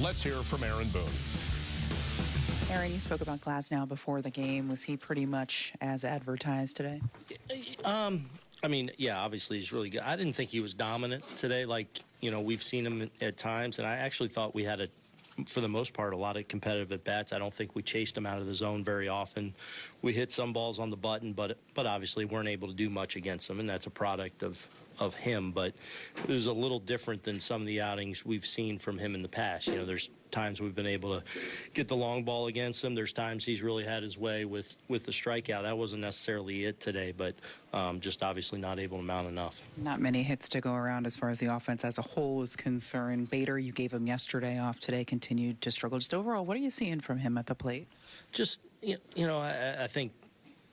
Let's hear from Aaron Boone. Aaron, you spoke about Glasnow before the game. Was he pretty much as advertised today? I mean, yeah, obviously he's really good. I didn't think he was dominant today. Like, you know, we've seen him at times, and I actually thought we had for the most part, a lot of competitive at-bats. I don't think we chased him out of the zone very often. We hit some balls on the button, but obviously weren't able to do much against them, and that's a product of him. But it was a little different than some of the outings we've seen from him in the past. You know, there's times we've been able to get the long ball against him. There's times he's really had his way with the strikeout. That wasn't necessarily it today, but just obviously not able to mount enough. Not many hits to go around as far as the offense as a whole is concerned. Bader, you gave him yesterday off today, continued to struggle. Just overall, what are you seeing from him at the plate? Just, you know, I think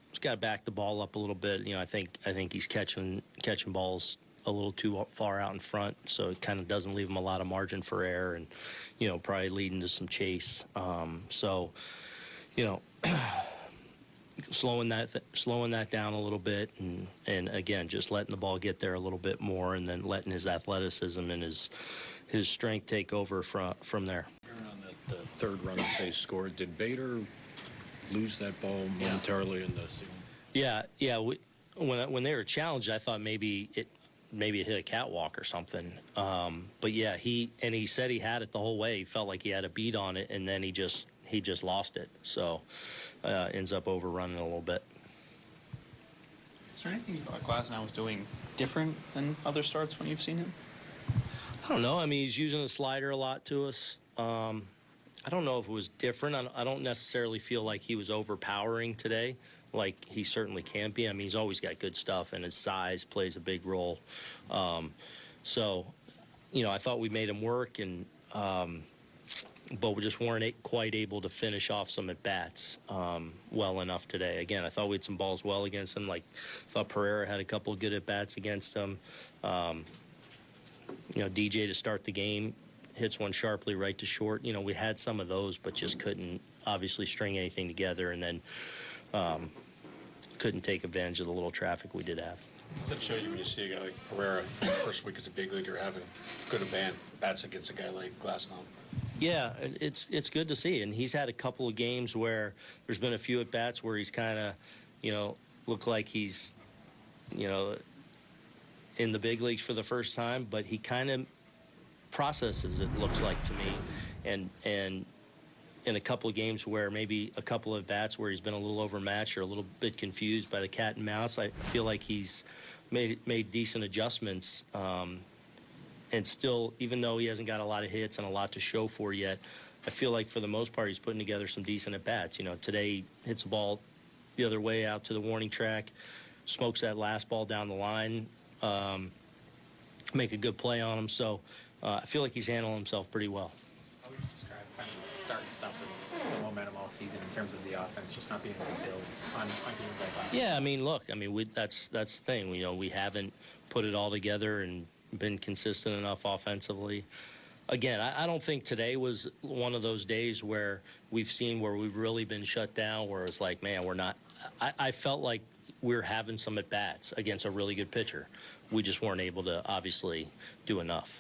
he's got to back the ball up a little bit. You know, I think he's catching balls a little too far out in front, so it kind of doesn't leave him a lot of margin for error, and, you know, probably leading to some chase. So, you know, slowing that down a little bit, and again, just letting the ball get there a little bit more, and then letting his athleticism and his strength take over from there. On that third run that they scored, did Bader lose that ball momentarily in the season? Yeah. When they were challenged, I thought maybe it hit a catwalk or something. But yeah, he said he had it the whole way. He felt like he had a beat on it, and then he just lost it. So ends up overrunning a little bit. Is there anything you thought Glasnow was doing different than other starts when you've seen him? I don't know. I mean, he's using the slider a lot to us. I don't know if it was different. I don't necessarily feel like he was overpowering today, like he certainly can't be. I mean, he's always got good stuff, and his size plays a big role. So, you know, I thought we made him work, and but we just weren't quite able to finish off some at-bats well enough today. Again, I thought we had some balls well against him. Like, I thought Pereira had a couple of good at-bats against him. You know, DJ to start the game hits one sharply right to short. You know, we had some of those, but just couldn't obviously string anything together, and then couldn't take advantage of the little traffic we did have. Does that show you when you see a guy like Pereira, first week as a big leaguer, having good bats against a guy like Glasnow? Yeah, it's good to see, and he's had a couple of games where there's been a few at-bats where he's kind of, you know, looked like he's, you know, in the big leagues for the first time, but he kind of processes, it looks like to me, and in a couple of games where maybe a couple of bats where he's been a little overmatched or a little bit confused by the cat and mouse, I feel like he's made decent adjustments, and still, even though he hasn't got a lot of hits and a lot to show for yet, I feel like for the most part he's putting together some decent at bats. You know, today he hits a ball the other way out to the warning track, smokes that last ball down the line, make a good play on him. So I feel like he's handling himself pretty well. How would you describe kind of the start and stop of the momentum all season in terms of the offense, just not being able to build on games like that? Yeah, I mean, look, I mean, that's the thing. You know, we haven't put it all together and been consistent enough offensively. Again, I don't think today was one of those days where we've really been shut down, where it's like, man, we're not. I felt like we're having some at-bats against a really good pitcher. We just weren't able to obviously do enough.